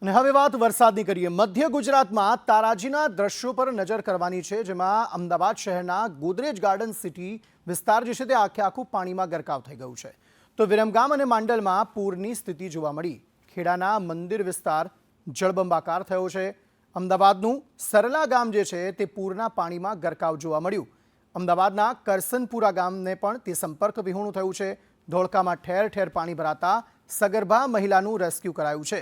અને હવે વાત વરસાદની કરીએ। મધ્ય ગુજરાતમાં તારાજીના દ્રશ્યો પર નજર કરવાની છે, જેમાં અમદાવાદ શહેરના ગોદરેજ ગાર્ડન સિટી વિસ્તાર જે છે તે આખે આખું પાણીમાં ગરકાવ થઈ ગયું છે। તો વિરમગામ અને માંડલમાં પૂરની સ્થિતિ જોવા મળી। ખેડાના મંદિર વિસ્તાર જળબંબાકાર થયો છે। અમદાવાદનું સરલા ગામ જે છે તે પૂરના પાણીમાં ગરકાવ જોવા મળ્યું। અમદાવાદના કરસનપુરા ગામને પણ તે સંપર્ક વિહોણું થયું છે। ધોળકામાં ઠેર ઠેર પાણી ભરાતા સગર્ભા મહિલાનું રેસ્ક્યુ કરાયું છે।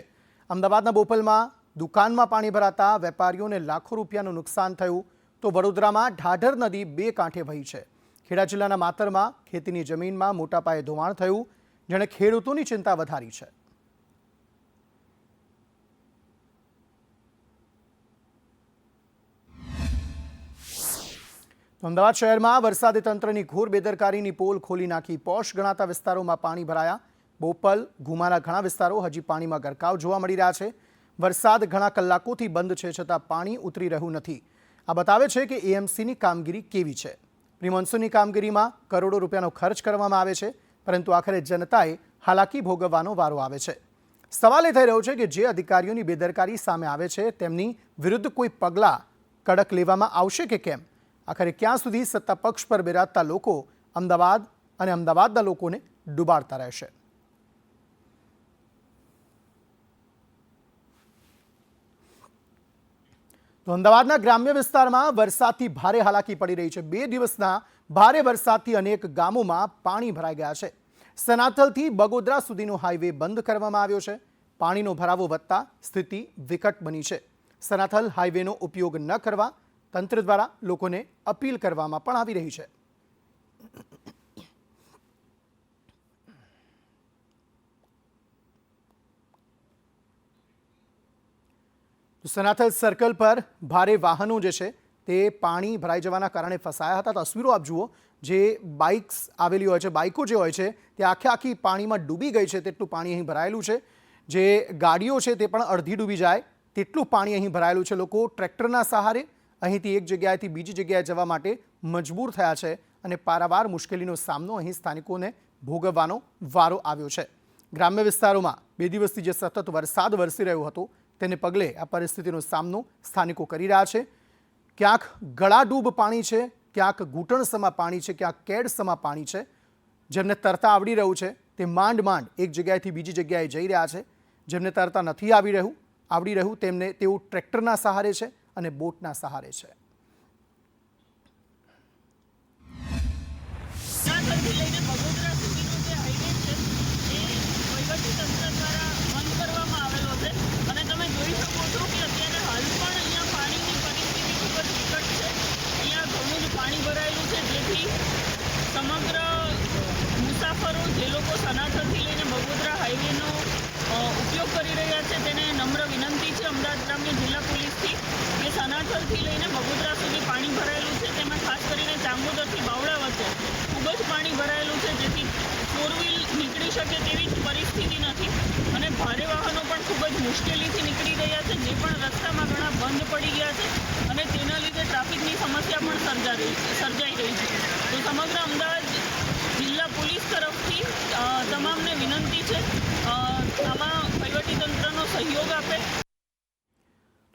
અમદાવાદના બોપલમાં દુકાનમાં પાણી ભરાતા વેપારીઓને લાખો રૂપિયાનું નુકસાન થયું। તો વડોદરામાં ઢાઢર નદી બે કાંઠે વહી છે। ખેડા જિલ્લાના માતરમાં ખેતીની જમીનમાં મોટા પાયે ધોવાણ થયું, જેણે ખેડૂતોની ચિંતા વધારી છે। અમદાવાદ શહેરમાં વરસાદે તંત્રની ઘોર બેદરકારીની પોલ ખોલી નાખી। પોશ ગણાતા વિસ્તારોમાં પાણી ભરાયા। બોપલ, ઘુમાના ઘણા વિસ્તારો હજી પાણીમાં ગરકાવ જોવા મળી રહ્યા છે। વરસાદ ઘણા કલાકોથી બંધ છે, છતાં પાણી ઉતરી રહ્યું નથી। આ બતાવે છે કે એએમસીની કામગીરી કેવી છે। પ્રી-મોન્સૂનની કામગીરીમાં કરોડો રૂપિયાનો ખર્ચ કરવામાં આવે છે, પરંતુ આખરે જનતાએ હાલાકી ભોગવવાનો વારો આવે છે। સવાલ એ થઈ રહ્યો છે કે જે અધિકારીઓની બેદરકારી સામે આવે છે, તેમની વિરુદ્ધ કોઈ પગલાં કડક લેવામાં આવશે કે કેમ? આખરે ક્યાં સુધી સત્તા પક્ષ પર બિરાજતા લોકો અમદાવાદ અને અમદાવાદના લોકોને ડૂબાડતા રહેશે? તો અમદાવાદના ગ્રામ્ય વિસ્તારમાં વરસાદથી ભારે હાલાકી પડી રહી છે। 2 દિવસના ભારે વરસાદથી અનેક ગામોમાં પાણી ભરાઈ ગયા છે। સનાથલથી બગોદરા સુધીનો હાઈવે બંધ કરવામાં આવ્યો છે। પાણીનો ભરાવો વધતા સ્થિતિ વિકટ બની છે। સનાથલ હાઈવેનો ઉપયોગ ન કરવા તંત્ર દ્વારા લોકોને અપીલ કરવામાં પણ આવી રહી છે। સનાથલ સર્કલ પર ભારે વાહનો જે છે તે પાણી ભરાઈ જવાના કારણે ફસાયા હતા। તસવીરો આપ જુઓ, જે બાઇક્સ આવેલી હોય છે, બાઇકો જે હોય છે તે આખી પાણીમાં ડૂબી ગઈ છે, તેટલું પાણી અહીં ભરાયેલું છે। જે ગાડીઓ છે તે પણ અડધી ડૂબી જાય તેટલું પાણી અહીં ભરાયેલું છે। લોકો ટ્રેક્ટરના સહારે અહીંથી એક જગ્યાએથી બીજી જગ્યાએ જવા માટે મજબૂર થયા છે અને પારાવાર મુશ્કેલીનો સામનો અહીં સ્થાનિકોને ભોગવવાનો વારો આવ્યો છે। ગ્રામ્ય વિસ્તારોમાં 2 દિવસથી જે સતત વરસાદ વરસી રહ્યો હતો, તેને પગલે આ પરિસ્થિતિનો સામનો સ્થાનિકો કરી રહ્યા છે। ક્યાંક ગળાડૂબ પાણી છે, ક્યાંક ઘૂંટણસમા પાણી છે, ક્યાંક કેડસમા પાણી છે। જેમને તરતા આવડી રહ્યું છે તે માંડ એક જગ્યાએથી બીજી જગ્યાએ જઈ રહ્યા છે। જેમને તરતા નથી આવડી રહ્યું તેમને તેઓ ટ્રેક્ટરના સહારે છે અને બોટના સહારે છે। સમગ્ર મુસાફરો જે લોકો સનાથલથી લઈને બગોદરા હાઈવેનો ઉપયોગ કરી રહ્યા છે તેને નમ્ર વિનંતી છે અમદાવાદ ગ્રામ્ય જિલ્લા પોલીસથી કે સનાથલથી લઈને બગોદરા સુધી પાણી ભરાયેલું છે। તેમાં ખાસ કરીને ચાંગોદરથી બાવળા વચ્ચે ખૂબ જ પાણી ભરાયેલું છે, જેથી 4 વ્હીલ નીકળી શકે તેવી જ પરિસ્થિતિ નથી અને ભારે વાહનો પણ ખૂબ જ મુશ્કેલીથી નીકળી રહ્યા છે। જે પણ રસ્તામાં ઘણા બંધ પડી ગયા છે અને તેના લીધે ટ્રાફિકની સમસ્યા પણ સર્જાઈ રહી છે। તો સમગ્ર અમદાવાદ જિલ્લા પોલીસ તરફથી તમામને વિનંતી છે આમાં વહીવટીતંત્રનો સહયોગ આપે।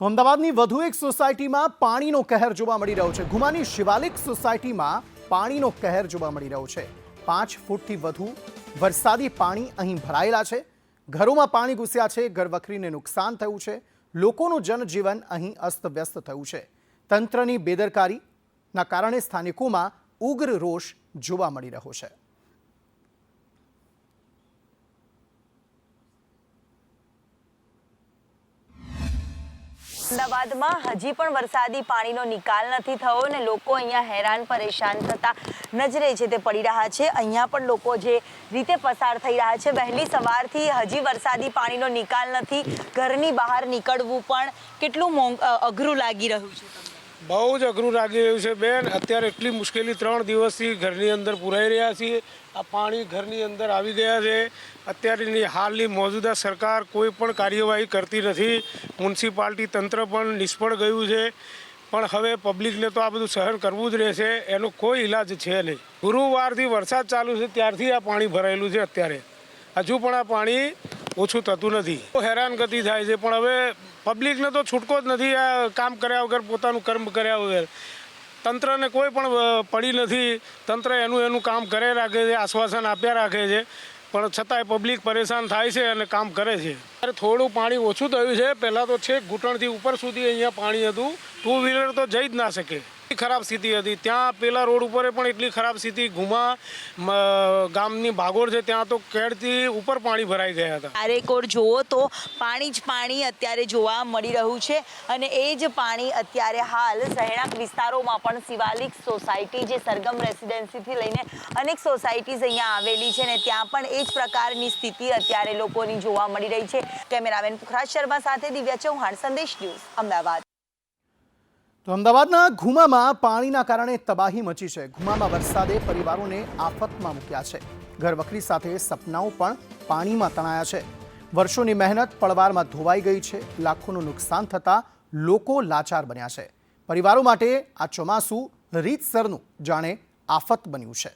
તો અમદાવાદની વધુ એક સોસાયટીમાં પાણીનો કહેર જોવા મળી રહ્યો છે। ઘુમાની શિવાલિક સોસાયટીમાં પાણીનો કહેર જોવા મળી રહ્યો છે। 5 ફૂટથી વધુ વરસાદી પાણી અહીં ભરાયેલા છે। ઘરોમાં પાણી ઘૂસ્યા છે, ઘરવખરીને નુકસાન થયું છે। લોકોનું જનજીવન અહીં અસ્તવ્યસ્ત થયું છે। તંત્રની બેદરકારીના કારણે સ્થાનિકોમાં ઉગ્ર રોષ જોવા મળી રહ્યો છે। અમદાવાદમાં હજી પણ વરસાદી પાણીનો નિકાલ નથી થયો અને લોકો અહીંયા હેરાન પરેશાન થતા નજરે છે તે પડી રહ્યા છે। અહીંયા પણ લોકો જે રીતે પસાર થઈ રહ્યા છે, વહેલી સવારથી હજી વરસાદી પાણીનો નિકાલ નથી। ઘરની બહાર નીકળવું પણ કેટલું અઘરું લાગી રહ્યું છે? બહુ જ અઘરું લાગી રહ્યું છે બેન। અત્યારે એટલી મુશ્કેલી 3 દિવસથી ઘરની અંદર પુરાઈ રહ્યા છીએ। આ પાણી ઘરની અંદર આવી ગયા છે। અત્યારની હાલની મોજૂદા સરકાર કોઈ પણ કાર્યવાહી કરતી નથી। મ્યુનિસિપાલિટી તંત્ર પણ નિષ્ફળ ગયું છે, પણ હવે પબ્લિકને તો આ બધું સહન કરવું જ રહેશે। એનો કોઈ ઈલાજ છે નહીં। ગુરુવારથી વરસાદ ચાલુ છે ત્યારથી આ પાણી ભરાયેલું છે। અત્યારે હજુ પણ આ પાણી ઓછું થતું નથી. હેરાનગતિ થાય છે, પણ હવે પબ્લિકને તો છૂટકો જ નથી આ કામ કર્યા વગર, પોતાનું કર્મ કર્યા વગર. તંત્રને કોઈ પણ પડી નથી. તંત્ર એનું કામ કરે રાખે છે, આશ્વાસન આપ્યા રાખે છે, પણ છતાંય પબ્લિક પરેશાન થાય છે અને કામ કરે છે. થોડું પાણી ઓછું થયું છે. પહેલાં તો છેક ઘૂંટણથી ઉપર સુધી અહીંયા પાણી હતું. 2 વ્હીલર તો જઈ જ ના શકે. ખરાબ સ્થિતિ હતી. ત્યાં પેલા રોડ ઉપર પણ એટલી ખરાબ સ્થિતિ. ઘુમા ગામની ભાગોળ છે, ત્યાં તો કેડથી ઉપર પાણી ભરાઈ ગયા હતા. ચારેકોર જુઓ તો પાણી જ પાણી અત્યારે જોવા મળી રહ્યું છે અને એ જ પાણી અત્યારે હાલ રહેણાંક વિસ્તારોમાં પણ શિવાલિક સોસાયટી, જે સરગમ રેસિડેન્સીથી લઈને અનેક સોસાયટીઝ અહીંયા આવેલી છે ને ત્યાં પણ એ જ પ્રકારની સ્થિતિ અત્યારે લોકોની જોવા મળી રહી છે. કેમેરામેન પુખરાજ શર્મા સાથે દિવ્યા ચૌહાણ, સંદેશ ન્યૂઝ, અમદાવાદ. તો અમદાવાદના ઘુમામાં પાણીના કારણે તબાહી મચી છે. ઘુમામાં વરસાદે પરિવારોને આફતમાં મૂક્યા છે. ઘરવખરી સાથે સપનાઓ પણ પાણીમાં તણાયા છે. વર્ષોની મહેનત પળવારમાં ધોવાઈ ગઈ છે. લાખોનું નુકસાન થતાં લોકો લાચાર બન્યા છે. પરિવારો માટે આ ચોમાસું રીતસરનું જાણે આફત બન્યું છે.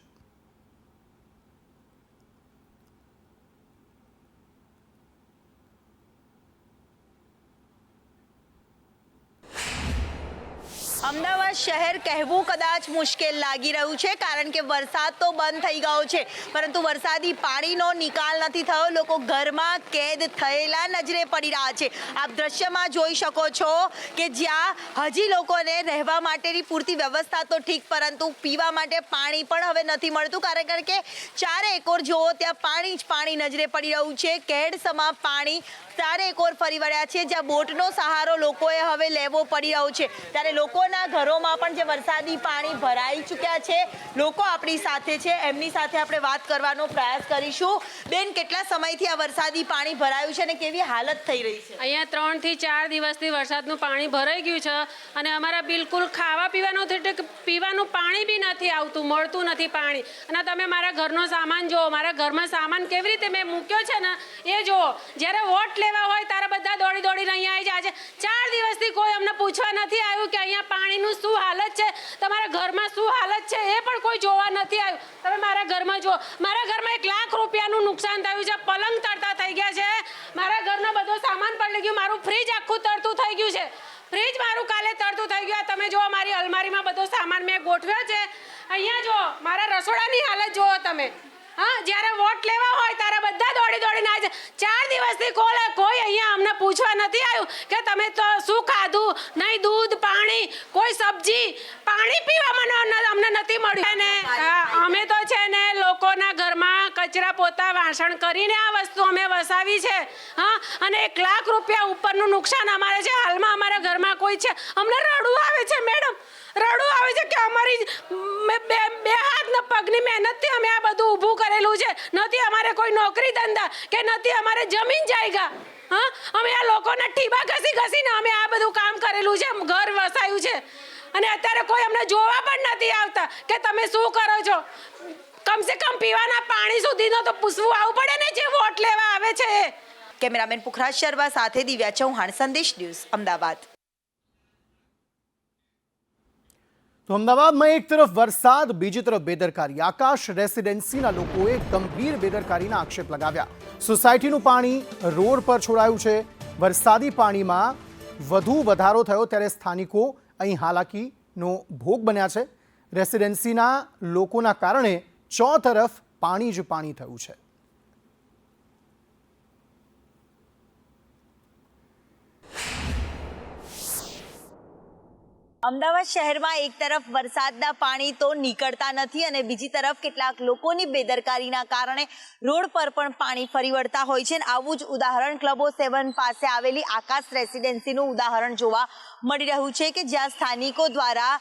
અમદાવાદ શહેર કહેવું કદાચ મુશ્કેલ લાગી રહ્યું છે, કારણ કે વરસાદ તો બંધ થઈ ગયો છે, પરંતુ વરસાદી પાણીનો નિકાલ નથી થયો. લોકો ઘરમાં કેદ થયેલા નજરે પડી રહ્યા છે. આપ દ્રશ્યમાં જોઈ શકો છો કે જ્યાં હજી લોકોને રહેવા માટેની પૂરતી વ્યવસ્થા તો ઠીક, પરંતુ પીવા માટે પાણી પણ હવે નથી મળતું, કારણ કે ચારે એકોર જુઓ ત્યાં પાણી જ પાણી નજરે પડી રહ્યું છે. કેડ સમા પાણી ચારે એકોર ફરી વળ્યા છે, જ્યાં બોટનો સહારો લોકોએ હવે લેવો પડી રહ્યો છે. ત્યારે લોકોના ઘરોમાં પણ જે વરસાદી પાણી ભરાઈ ચૂક્યા છે, લોકો આપણી સાથે છે, એમની સાથે આપણે વાત કરવાનો પ્રયાસ કરીશું. બેન, કેટલા સમયથી આ વરસાદી પાણી ભરાયું છે અને કેવી હાલત થઈ રહી છે? અહીંયા 3 થી 4 દિવસથી વરસાદનું પાણી ભરાઈ ગયું છે અને અમારા બિલકુલ ખાવા પીવાનું પાણી બી નથી આવતું, મળતું નથી પાણી. અને તમે મારા ઘરનો સામાન જુઓ, મારા ઘરમાં સામાન કેવી રીતે મેં મૂક્યો છે ને એ જુઓ. જ્યારે વોટ લેવા હોય ત્યારે બધા દોડીને અહીંયા આવી જાય છે. 4 દિવસથી કોઈ અમને પૂછવા નથી આવ્યું કે અહીંયા પાણીનું શું હાલત છે, તમારા ઘરમાં શું હાલત છે, એ પણ કોઈ જોવા નથી આવ્યું. તમે મારા ઘરમાં જુઓ, મારા ઘરમાં 1 લાખ રૂપિયાનું નુકસાન થયું છે. પલંગ તરતા થઈ ગયા છે, મારા ઘરનો બધો સામાન પડી ગયું, મારું ફ્રીજ આખું તરતું થઈ ગયું છે. ફ્રીજ મારું કાલે તરતું થઈ ગયું. તમે જુઓ, મારી અલમારીમાં બધો સામાન મેં ગોઠવ્યો છે. અહીંયા જુઓ, મારા રસોડાની હાલત જુઓ તમે. હા, જ્યારે વોટ લેવા હોય ત્યારે બધા દોડીને આવે છે. 4 દિવસથી કોઈ અહીંયા અમને પૂછવા નથી આવ્યું કે તમે તો શું ખાધું, નહીં દૂધ, પાણી, કોઈ સબ્જી, પાણી પીવામાં અમને નથી મળ્યું. અને અમે તો છે ને લોકોના ઘરમાં કચરા પોતા વાસણ કરીને આ વસ્તુ અમે વસાવી છે. હા, અને 1 લાખ રૂપિયા ઉપરનું નુકસાન અમારે છે. હાલમાં અમારા ઘરમાં કોઈ છે, અમને રડવું આવે છે મેડમ, રડવું આવે છે કે અમારી બે હાથ ને પગની મહેનતથી અમે આ બધું ઊભું કરેલું છે. નથી અમારે કોઈ નોકરી ધંધા કે નથી અમારે જમીન જાયગા. હા, અમે આ લોકોના ટીબા ઘસીને અમે આ બધું કામ કરેલું છે, ઘર વસાયું છે. અને અત્યારે કોઈ અમને જોવા પણ નથી આવતા કે તમે શું કરો છો. કમસે કમ પીવાના પાણી સુધીનો તો પૂછવું આવું પડે ને જે વોટ લેવા આવે છે. કેમેરામેન પુખરાજ શર્મા સાથે દિવ્યા ચૌહાણ, સંદેશ ન્યૂઝ, અમદાવાદ. તો અમદાવાદમાં એક તરફ વરસાદ, બીજી તરફ બેદરકારી. આકાશ રેસિડેન્સીના લોકોએ ગંભીર બેદરકારીના આક્ષેપ લગાવ્યા. સોસાયટીનું પાણી રોડ પર છોડાયું છે. વરસાદી પાણીમાં વધુ વધારો થયો ત્યારે સ્થાનિકો અહીં હાલાકીનો ભોગ બન્યા છે. રેસિડેન્સીના લોકોના કારણે ચોતરફ પાણી જ પાણી થયું છે. અમદાવાદ શહેરમાં એક તરફ વરસાદના પાણી તો નીકળતા નથી અને બીજી તરફ કેટલાક લોકોની બેદરકારીના કારણે રોડ પર પણ પાણી ફરી વળતા હોય છે. આવું જ ઉદાહરણ ક્લબો 7 પાસે આવેલી આકાશ રેસિડેન્સીનું ઉદાહરણ જોવા મળી રહ્યું છે કે જ્યાં સ્થાનિકો દ્વારા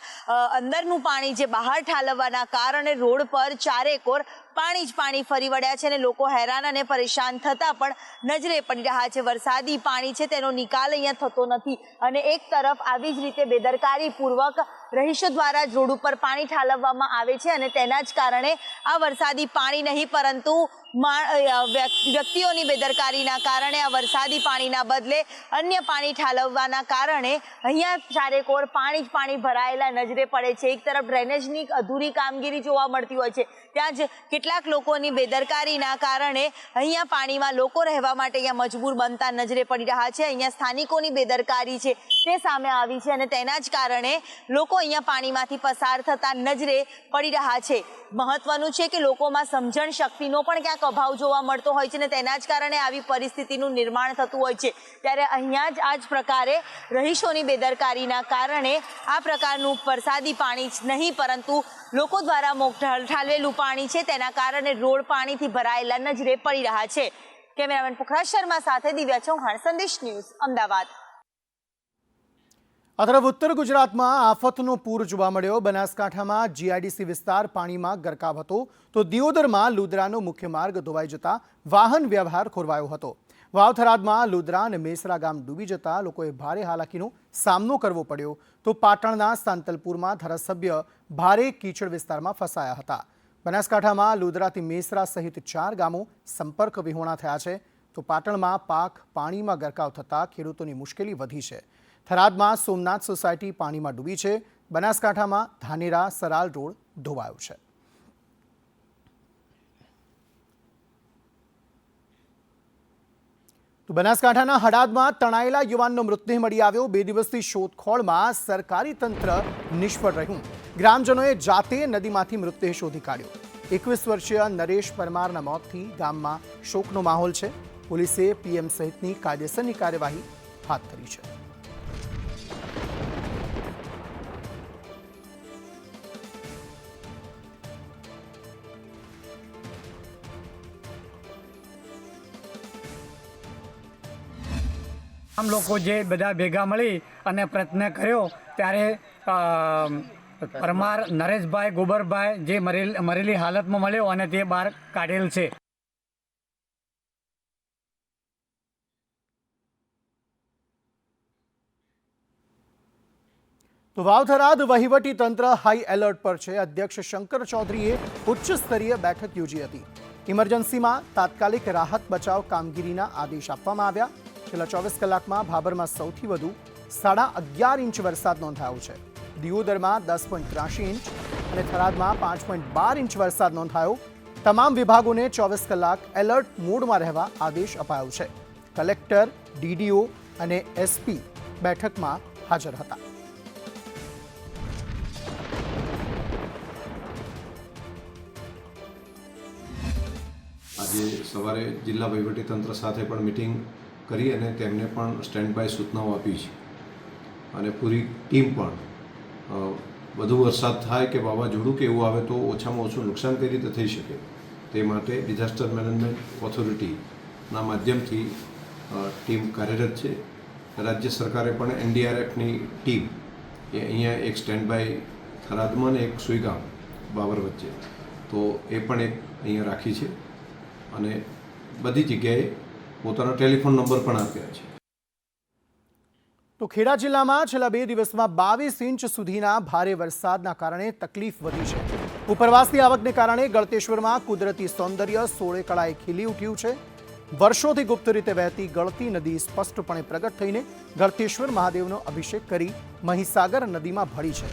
અંદરનું પાણી જે બહાર ઠાલવવાના કારણે રોડ પર ચારેકોર પાણી જ પાણી ફરી વળ્યા છે અને લોકો હેરાન અને પરેશાન થતા પણ નજરે પડી રહ્યા છે. વરસાદી પાણી છે તેનો નિકાલ અહીંયા થતો નથી અને એક તરફ આવી જ રીતે બેદરકારીપૂર્વક રહીશો દ્વારા જ રોડ ઉપર પાણી ઠાલવવામાં આવે છે અને તેના જ કારણે આ વરસાદી પાણી નહીં પરંતુ વ્યક્તિઓની બેદરકારીના કારણે આ વરસાદી પાણીના બદલે અન્ય પાણી ઠાલવવાના કારણે અહીંયા ચારેકોર પાણી જ પાણી ભરાયેલા નજરે પડે છે. એક તરફ ડ્રેનેજની અધૂરી કામગીરી જોવા મળતી હોય છે, ત્યાં જ કેટલાક લોકોની બેદરકારીના કારણે અહીંયા પાણીમાં લોકો રહેવા માટે અહીંયા મજબૂર બનતા નજરે પડી રહ્યા છે. અહીંયા સ્થાનિકોની બેદરકારી છે તે સામે આવી છે અને તેના જ કારણે લોકો અહીંયા પાણીમાંથી પસાર થતા નજરે પડી રહ્યા છે. મહત્વનું છે કે લોકોમાં સમજણ શક્તિનો પણ ક્યાંક અભાવ જોવા મળતો હોય છે અને તેના જ કારણે આવી પરિસ્થિતિનું નિર્માણ થતું હોય છે. ત્યારે અહીંયા જ આ જ પ્રકારે રહીશોની બેદરકારીના કારણે આ પ્રકારનું વરસાદી પાણી જ નહીં પરંતુ લોકો દ્વારા ઠાલવેલું પાણી છે તેના કારણે રોડ પાણીથી ભરાયેલા નજરે પડી રહ્યા છે. કેમેરામેન પુખરાજ શર્મા સાથે દિવ્યા ચૌહાણ, સંદેશ ન્યૂઝ, અમદાવાદ. આ તરફ ઉત્તર ગુજરાતમાં આફતનો પૂર જોવા મળ્યો. બનાસકાંઠામાં જીઆઈડીસી વિસ્તાર પાણીમાં ગરકાવ હતો તો દિયોદરમાં લુદ્રાનો મુખ્ય માર્ગ ધોવાઈ જતા વાહન વ્યવહાર ખોરવાયો હતો. વાવ-થરાદમાં લુદ્રા અને મેસરા ગામ ડૂબી જતા લોકોએ ભારે હાલાકીનો સામનો કરવો પડ્યો તો પાટણના સાંતલપુરમાં ધારાસભ્ય ભારે કીચડ વિસ્તારમાં ફસાયા હતા. બનાસકાંઠામાં લુદ્રાથી મેસરા સહિત 4 ગામો સંપર્ક વિહોણા થયા છે તો પાટણમાં પાક પાણીમાં ગરકાવ થતાં ખેડૂતોની મુશ્કેલી વધી છે. થરાદમાં સોમનાથ સોસાયટી પાણીમાં ડૂબી છે. બનાસકાંઠામાં ધાનેરા સરાલ રોડ ધોવાયો છે. તો બનાસકાંઠાના હડાદમાં તણાયેલા યુવાનનો મૃતદેહ મળી આવ્યો. 2 દિવસથી શોધખોળમાં સરકારી તંત્ર નિષ્ફળ રહ્યું. ગ્રામજનોએ જાતે નદીમાંથી મૃતદેહ શોધી કાઢ્યો. 21 વર્ષીય નરેશ પરમારના મોતથી ગામમાં શોકનો માહોલ છે. પોલીસે પીએમ સહિતની કાયદેસરની કાર્યવાહી હાથ ધરી છે. આમ લોકો જે બધા ભેગા મળી અને પ્રયત્ન કર્યો ત્યારે પરમાર નરેશભાઈ ગોબરભાઈ જે મરેલી હાલતમાં મળ્યો અને તે બહાર કાઢેલ છે. તો વાવ-થરાદ વહીવટી તંત્ર હાઈ એલર્ટ પર છે. અધ્યક્ષ શંકર ચૌધરીએ ઉચ્ચ સ્તરીય બેઠક યોજી હતી. ઇમરજન્સીમાં તાત્કાલિક રાહત બચાવ કામગીરીના આદેશ આપવામાં આવ્યા. છેલ્લા 24 કલાકમાં ભાભરમાં સૌથી વધુ 11.5 ઇંચ વરસાદ નોંધાયો છે. દિયોદરમાં 10.83 ઇંચ અને થરાદમાં 5.12 ઇંચ વરસાદ નોંધાયો. તમામ વિભાગોને 24 કલાક એલર્ટ મોડમાં રહેવા આદેશ અપાયો છે. કલેક્ટર, ડીડીઓ અને એસપી બેઠકમાં હાજર હતા. આજે સવારે જિલ્લા વહીવટીતંત્ર સાથે પણ મિટિંગ કરી અને તેમને પણ સ્ટેન્ડ બાય સૂચનાઓ આપી છે અને પૂરી ટીમ પણ વધુ વરસાદ થાય કે વાવાઝોડું કે એવું આવે તો ઓછામાં ઓછું નુકસાન કઈ રીતે થઈ શકે તે માટે ડિઝાસ્ટર મેનેજમેન્ટ ઓથોરિટીના માધ્યમથી ટીમ કાર્યરત છે. રાજ્ય સરકારે પણ એનડીઆરએફની ટીમ એ અહીંયા એક સ્ટેન્ડ બાય થરાદમાં અને એક સુઈગામ બાબર વચ્ચે તો એ પણ એક અહીંયા રાખી છે અને બધી જગ્યાએ પોતાનો ટેલિફોન નંબર પણ આપ્યા છે. તો ખેડા જિલ્લામાં છેલ્લા 2 દિવસમાં 22 ઇંચ સુધીના ભારે વરસાદના કારણે તકલીફ વધી છે. ઉપરવાસની આવકને કારણે ગળતેશ્વરમાં કુદરતી સૌંદર્ય 16 કળાએ ખીલી ઉઠ્યું છે. વર્ષોથી ગુપ્ત રીતે વહેતી ગળતી નદી સ્પષ્ટપણે પ્રગટ થઈને ગળતેશ્વર મહાદેવનો અભિષેક કરી મહીસાગર નદીમાં ભળી છે.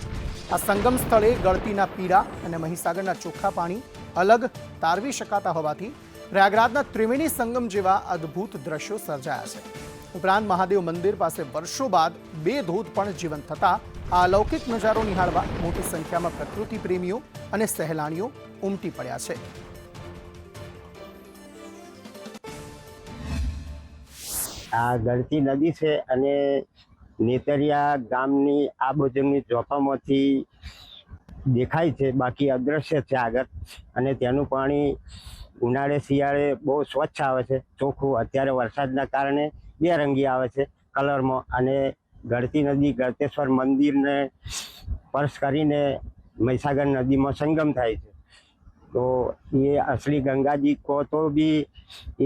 આ સંગમ સ્થળે ગળતીના પીડા અને મહીસાગરના ચોખ્ખા પાણી અલગ તારવી શકાતા હોવાથી પ્રયાગરાજના ત્રિવેણી સંગમ જેવા અદ્ભુત દ્રશ્યો સર્જાયા છે. ઉપરાંત મહાદેવ મંદિર પાસે વર્ષો બાદ 2 ધોધ પણ જીવંત થતા આ અલૌકિક નજારો નિહાળવા મોટી સંખ્યામાં પ્રકૃતિ પ્રેમીઓ અને સહેલાણીઓ ઉમટી પડ્યા છે. આ ગળતી નદી છે અને નેતરિયા ગામની આ બાજુની ચોપામાંથી દેખાય છે, બાકી અદ્રશ્ય છે આગળ. અને તેનું પાણી ઉનાળે શિયાળે બહુ સ્વચ્છ આવે છે, ચોખ્ખું. અત્યારે વરસાદના કારણે બેરંગી આવે છે કલરમાં. અને ગળતી નદી ગળતેશ્વર મંદિરને સ્પર્શ કરીને મહીસાગર નદીમાં સંગમ થાય છે. તો એ અસલી ગંગાજી કહો તો બી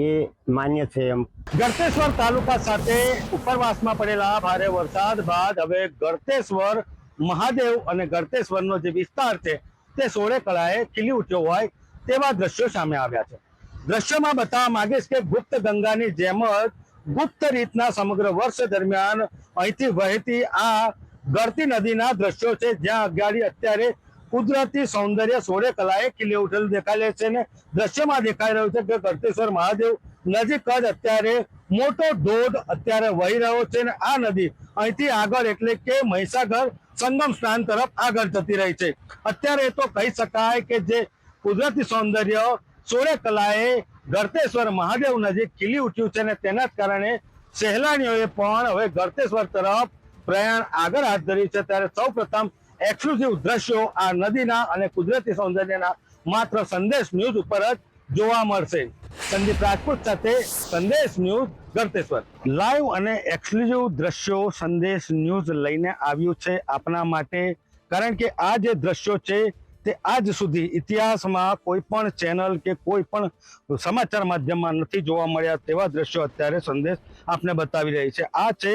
એ માન્ય છે એમ. ગળતેશ્વર તાલુકા સાથે ઉપરવાસમાં પડેલા ભારે વરસાદ બાદ હવે ગળતેશ્વર મહાદેવ અને ગળતેશ્વરનો જે વિસ્તાર છે તે સોળે કળાએ ખીલી ઉઠ્યો હોય તેવા દ્રશ્યો સામે આવ્યા છે. દ્રશ્યમાં બતાવવા માંગીશ કે ગુપ્ત ગંગાની જેમ જ ગુપ્ત રીતના સમગ્ર વર્ષ દરમિયાન અહીંથી વહેતી આ ગળતી નદીના દ્રશ્યો છે, જ્યાં અગાડી અત્યારે કુદરતી સૌંદર્ય સોળે કલાએ ખીલી ઉઠેલું દેખાય છે ને દ્રશ્યમાં દેખાઈ રહ્યું છે કે ગળતેશ્વર મહાદેવ નજીક જ અત્યારે મોટો ધોધ અત્યારે વહી રહ્યો છે ને આ નદી અહીંથી આગળ એટલે કે મહીસાગર સંગમ સ્થાન તરફ આગળ જતી રહી છે. અત્યારે તો કહી શકાય કે જે કુદરતી સૌંદર્ય સોળે કલાએ ગળતેશ્વર મહાદેવ નજીક ખીલી ઉઠ્યું છે ને તેના જ કારણે સહેલાણીઓએ પણ હવે ગળતેશ્વર તરફ પ્રયાણ આગળ હાથ ધર્યું છે. ત્યારે સૌ પ્રથમ એક્સક્લુઝિવ દ્રશ્યો આ નદીના અને કુદરતી સૌંદર્યના માત્ર સંદેશ ન્યૂઝ ઉપર જ જોવા મળશે. સંદીપ રાજપૂત સાથે સંદેશ ન્યૂઝ ગળતેશ્વર. લાઈવ અને એક્સક્લુઝિવ દ્રશ્યો સંદેશ ન્યૂઝ લઈને આવ્યું છે આપના માટે, કારણ કે આ જે દ્રશ્યો છે તે આજ સુધી ઇતિહાસમાં કોઈ પણ ચેનલ કે કોઈ પણ સમાચાર માધ્યમમાં નથી જોવા મળ્યા તેવા દ્રશ્યો અત્યારે સંદેશ આપને બતાવી રહી છે. આ છે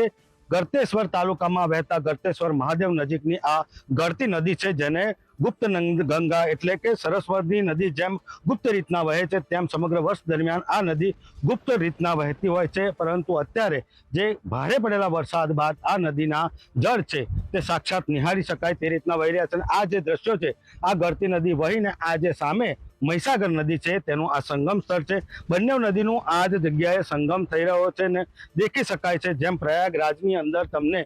ગળતેશ્વર તાલુકામાં વહેતા ગળતેશ્વર મહાદેવ નજીકની આ ગળતી નદી છે, જેને ગુપ્ત ગંગા એટલે કે સરસ્વતી નદી જેમ ગુપ્ત રીતના વહે છે તેમ સમગ્ર વર્ષ દરમિયાન આ નદી ગુપ્ત રીતના વહેતી હોય છે. પરંતુ અત્યારે જે ભારે પડેલા વરસાદ બાદ આ નદીના જળ છે તે સાક્ષાત નિહાળી શકાય તે રીતના વહી રહ્યા છે. અને આ જે દ્રશ્યો છે આ ગળતી નદી વહીને આ જે સામે મહીસાગર નદી છે તેનું આ સંગમ સ્થળ છે. બંને નદીનું આ જ જગ્યાએ સંગમ થઈ રહ્યો છે ને દેખી શકાય છે જેમ પ્રયાગરાજની અંદર તમને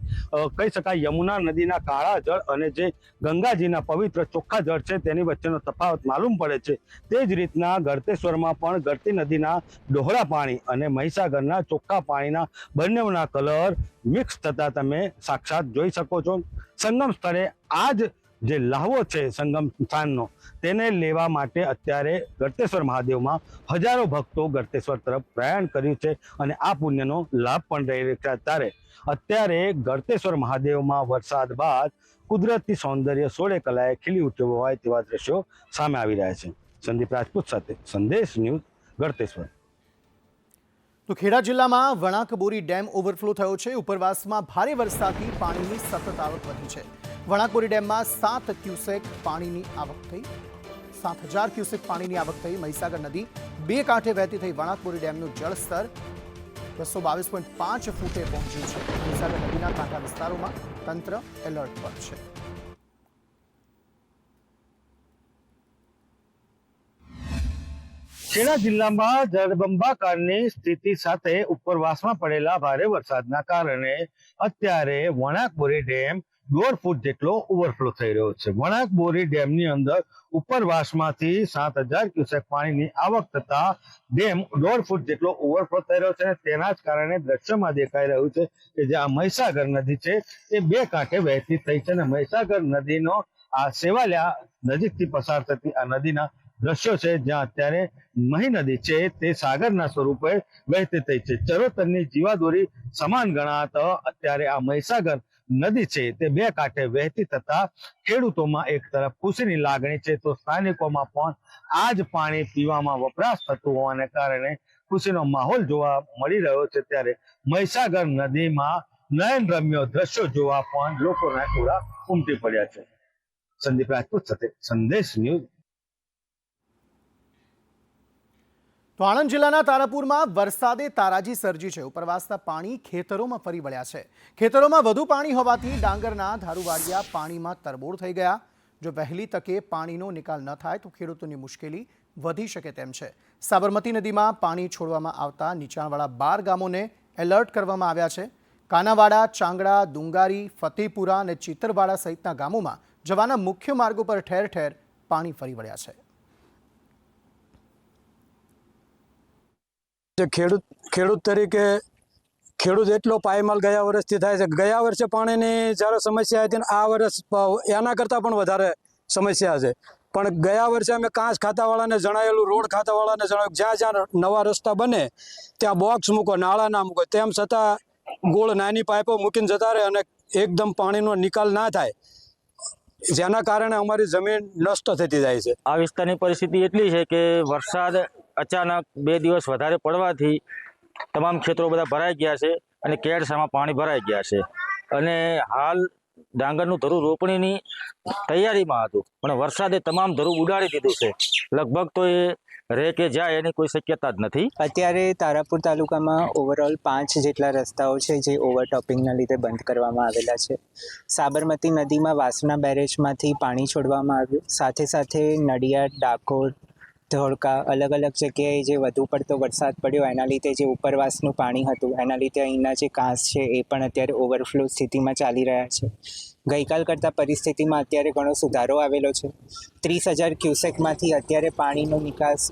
કહી શકાય યમુના નદીના કાળા જળ અને જે ગંગાજીના પવિત્ર ચોખ્ખા જળ છે તેની વચ્ચેનો તફાવત માલુમ પડે છે. તે જ રીતના ગળતેશ્વરમાં પણ ગળતી નદીના ડોહળા પાણી અને મહીસાગરના ચોખ્ખા પાણીના બંનેના કલર મિક્સ થતા તમે સાક્ષાત જોઈ શકો છો. સંગમ સ્થળે આ જ જે લાહવો છે સંગમ સ્થાનનો તેને લેવા માટે અત્યારે ગળતેશ્વર મહાદેવમાં હજારો ભક્તો ગળતેશ્વર તરફ પ્રયાણ કર્યું છે અને આ પુણ્યનો લાભ પણ રહી રહ્યો છે. અત્યારે ગળતેશ્વર મહાદેવમાં વરસાદ બાદ કુદરતી સૌંદર્ય સોળે કલાએ ખીલી ઉઠ્યું હોય તેવા દ્રશ્યો સામે આવી રહ્યા છે. સંદીપ રાજપૂત સાથે સંદેશ ન્યૂઝ ગળતેશ્વર. તો ખેડા જિલ્લામાં વણાકબોરી ડેમ ઓવરફ્લો થયો છે. ઉપરવાસમાં ભારે વરસાદથી પાણીની સતત આવક વધી છે. વણાકબોરી ડેમમાં 7 ક્યુસેક પાણીની આવક થઈ 7,000 ક્યુસેક પાણીની આવક થઈ. મહીસાગર નદી બે કાંઠે વહેતી થઈ વણાકબોરી ડેમનું જળસ્તર 222.5 ફૂટે પહોંચ્યું છે. મહીસાગર નદીના કાંઠા વિસ્તારોમાં તંત્ર એલર્ટ પર છે. ખેડા જિલ્લામાં જળબંબાકારની સ્થિતિ સાથે ઉપરવાસમાં પડેલા ભારે વરસાદના કારણે અત્યારે વણાકબોરી ડેમ 1.5 ફૂટ જેટલો ઓવરફ્લો થઈ રહ્યો છે. વણાકબોરી ડેમની અંદર ઉપરવાસમાંથી 7,000 ક્યુસેક પાણીની આવક થતા ડેમ 1.5 ફૂટ જેટલો ઓવરફ્લો થઈ રહ્યો છે અને તેના જ કારણે દ્રશ્યમાં દેખાઈ રહ્યું છે કે જે આ મહીસાગર નદી છે એ બે કાંઠે વહેતી થઈ છે અને મહીસાગર નદીનો આ સેવાલિયા નજીકથી પસાર થતી આ નદીના દ્રશ્યો છે જ્યાં અત્યારે મહી નદી છે તે સાગરના સ્વરૂપે વહેતી થઈ છે. ચરોતરની જીવાદોરી સમાન ગણાતા અત્યારે આ મહીસાગર નદી છે તે બે કાંઠે વહેતી થતા ખેડૂતોમાં એક તરફ ખુશીની લાગણી છે તો સ્થાનિકોમાં પણ આ જ પાણી પીવામાં વપરાશ થતું હોવાને કારણે ખુશીનો માહોલ જોવા મળી રહ્યો છે. ત્યારે મહીસાગર નદીમાં નયનરમ્ય દ્રશ્યો જોવા પણ લોકોના ટોળા ઉમટી પડ્યા છે. સંદીપ રાજપૂત સાથે સંદેશ ન્યૂઝ. તો આણંદ જિલ્લાના તારાપુરમાં વરસાદે તારાજી સર્જી છે. ઉપરવાસના પાણી ખેતરોમાં ફરી વળ્યા છે. ખેતરોમાં વધુ પાણી હોવાથી ડાંગરના ધારુવાડિયા પાણીમાં તરબોળ થઈ ગયા. જો વહેલી તકે પાણીનો નિકાલ ન થાય તો ખેડૂતોની મુશ્કેલી વધી શકે તેમ છે. સાબરમતી નદીમાં પાણી છોડવામાં આવતા નીચાણવાળા 12 ગામોને એલર્ટ કરવામાં આવ્યા છે. કાનાવાડા, ચાંગડા, દુંગારી, ફતેપુરા અને ચિતરવાડા સહિતના ગામોમાં જવાના મુખ્ય માર્ગો પર ઠેર ઠેર પાણી ફરી વળ્યા છે. ખેડૂત તરીકે ખેડૂત એટલો પાયમાલ ગયા વર્ષથી થાય છે. ગયા વર્ષે પાણીની જ્યારે સમસ્યા હતી ને આ વર્ષ એના કરતાં પણ વધારે સમસ્યા છે. પણ ગયા વર્ષે અમે કાંસ ખાતાવાળાને જણાવેલું, રોડ ખાતાવાળાને જણાવ્યું, જ્યાં જ્યાં નવા રસ્તા બને ત્યાં બોક્સ મૂકો, નાળા ના મૂકો, તેમ છતાં ગોળ નાની પાઇપો મૂકીને જતા રહે અને એકદમ પાણીનો નિકાલ ના થાય, જેના કારણે અમારી જમીન નષ્ટ થતી જાય છે. આ વિસ્તારની પરિસ્થિતિ એટલી છે કે વરસાદ અચાનક 2 દિવસ વધારે પડવાથી તમામ ખેતરો બધા ભરાઈ ગયા છે અને કેળસામાં પાણી ભરાઈ ગયા છે અને હાલ ડાંગરનું ધરું રોપણીની તૈયારીમાં હતું, પણ વરસાદે તમામ ધરું ઉડાડી દીધું છે. લગભગ તો એ રહે કે જાય એની કોઈ શક્યતા જ નથી. અત્યારે તારાપુર તાલુકામાં ઓવરઓલ 5 જેટલા રસ્તાઓ છે જે ઓવરટોપિંગના લીધે બંધ કરવામાં આવેલા છે. સાબરમતી નદીમાં વાસણા બેરેજમાંથી પાણી છોડવામાં આવ્યું. સાથે સાથે નડિયાદ, ડાકોર, ધોળકા અલગ અલગ જગ્યાએ જે વધુ પડતો વરસાદ પડ્યો એના લીધે જે ઉપરવાસનું પાણી હતું એના લીધે અહીંના જે કાંસ છે એ પણ અત્યારે ઓવરફ્લો સ્થિતિમાં ચાલી રહ્યા છે. ગઈકાલ કરતાં પરિસ્થિતિમાં અત્યારે ઘણો સુધારો આવેલો છે. 30,000 ક્યુસેકમાંથી અત્યારે પાણીનો નિકાસ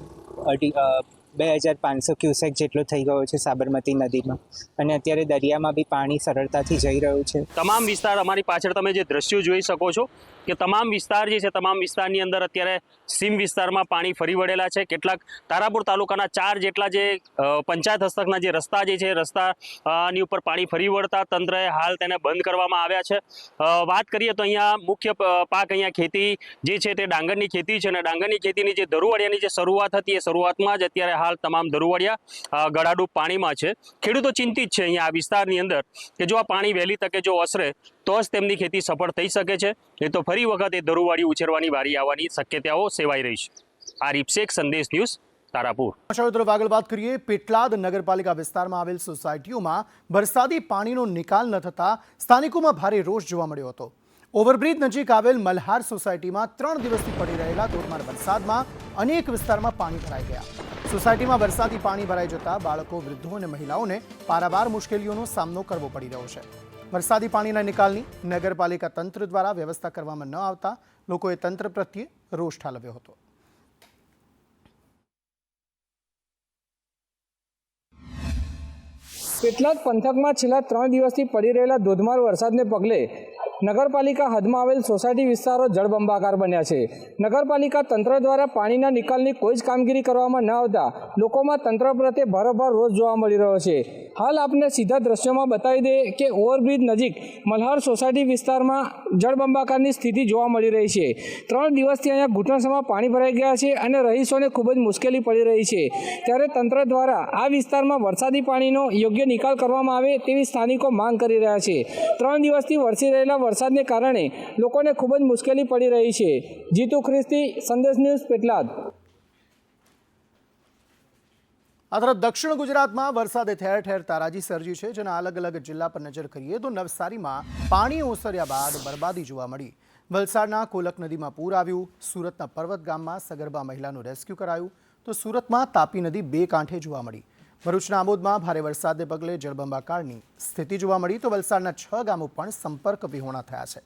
2,500 ક્યુસેક જેટલો થઈ ગયો છે સાબરમતી નદીમાં, અને અત્યારે દરિયામાં બી પાણી સરળતાથી જઈ રહ્યું છે. તમામ વિસ્તાર અમારી પાછળ તમે જે દ્રશ્યો જોઈ શકો છો કે તમામ વિસ્તાર જે છે, તમામ વિસ્તારની અંદર અત્યારે સીમ વિસ્તારમાં પાણી ફરી વળેલા છે. કેટલાક તારાપુર તાલુકાના 4 જેટલા જે પંચાયત હસ્તકના જે રસ્તા જે છે, રસ્તાની ઉપર પાણી ફરી વળતા તંત્રએ હાલ તેને બંધ કરવામાં આવ્યા છે. વાત કરીએ તો અહીંયા મુખ્ય પાક અહીંયા ખેતી જે છે તે ડાંગરની ખેતી છે, અને ડાંગરની ખેતીની જે ધરુવાડિયાની જે શરૂઆત હતી એ શરૂઆતમાં જ અત્યારે હાલ તમામ ધરુવાડિયા ગળાડૂબ પાણીમાં છે. ખેડૂતો ચિંતિત છે અહીંયા આ વિસ્તારની અંદર કે જો આ પાણી વહેલી તકે જો ઓસરે તો જ તેમની ખેતી સફળ થઈ શકે છે. એ તો ફરી વખત એ ધરુવાડી ઉછેરવાની વારી આવવાની શક્યતાઓ સેવાઈ રહી છે. આરિફ શેખ, સંદેશ ન્યૂઝ, તારાપુર. તરફ આગળ વાત કરીએ. પેટલાદ નગરપાલિકા વિસ્તારમાં આવેલ સોસાયટીઓમાં વરસાદી પાણીનો નિકાલ ન થતા સ્થાનિકોમાં ભારે રોષ જોવા મળ્યો હતો. ઓવરબ્રિજ નજીક આવેલ મલ્હાર સોસાયટીમાં 3 દિવસથી પડી રહેલા ધોધમાર વરસાદમાં અનેક વિસ્તારમાં પાણી ભરાઈ ગયા. સોસાયટીમાં વરસાદી પાણી ભરાઈ જતા બાળકો, વૃદ્ધો અને મહિલાઓને પારાવાર મુશ્કેલીઓનો સામનો કરવો પડી રહ્યો છે. વરસાદી પાણીના નિકાલની નગરપાલિકા તંત્ર દ્વારા વ્યવસ્થા કરવામાં ન આવતા લોકોએ તંત્ર પ્રત્યે રોષ ઠાલવ્યો હતો. પેટલાદ પંથકમાં છેલ્લા 3 દિવસથી પડી રહેલા ધોધમાર વરસાદને પગલે નગરપાલિકા હદમાં આવેલ સોસાયટી વિસ્તારો જળબંબાકાર બન્યા છે. નગરપાલિકા તંત્ર દ્વારા પાણીના નિકાલની કોઈ જ કામગીરી કરવામાં ન આવતા લોકોમાં તંત્ર પ્રત્યે ભારોભાર રોષ જોવા મળી રહ્યો છે. હાલ આપને સીધા દ્રશ્યોમાં બતાવી દે કે ઓવરબ્રિજ નજીક મલ્હાર સોસાયટી વિસ્તારમાં જળબંબાકારની સ્થિતિ જોવા મળી રહી છે. 3 દિવસથી અહીંયા ઘૂંટણસમાં પાણી ભરાઈ ગયા છે અને રહીશોને ખૂબ જ મુશ્કેલી પડી રહી છે. ત્યારે તંત્ર દ્વારા આ વિસ્તારમાં વરસાદી પાણીનો યોગ્ય નિકાલ કરવામાં આવે તેવી સ્થાનિકો માંગ કરી રહ્યા છે. 3 દિવસથી વરસી રહેલા વરસાદને કારણે લોકોને ખૂબ જ મુશ્કેલી પડી રહી છે. જીતુ ખ્રિસ્તી, સંદેશ ન્યૂઝ, પેટલાદ. આ તરફ દક્ષિણ ગુજરાતમાં વરસાદે ઠેર ઠેર તારાજી સર્જી છે. જેના અલગ અલગ જિલ્લા પર નજર કરીએ તો નવસારીમાં પાણી ઓસર્યા બાદ બરબાદી જોવા મળી. વલસાડના કોલક નદીમાં પૂર આવ્યું. સુરતના પર્વત ગામમાં સગર્ભા મહિલાનું રેસ્ક્યુ કરાયું. તો સુરતમાં તાપી નદી 2 કાંઠે જોવા મળી. ભરૂચના આમોદમાં ભારે વરસાદને પગલે જળબંબાકારની સ્થિતિ જોવા મળી. તો વલસાડના 6 ગામો પણ સંપર્ક વિહોણા થયા છે.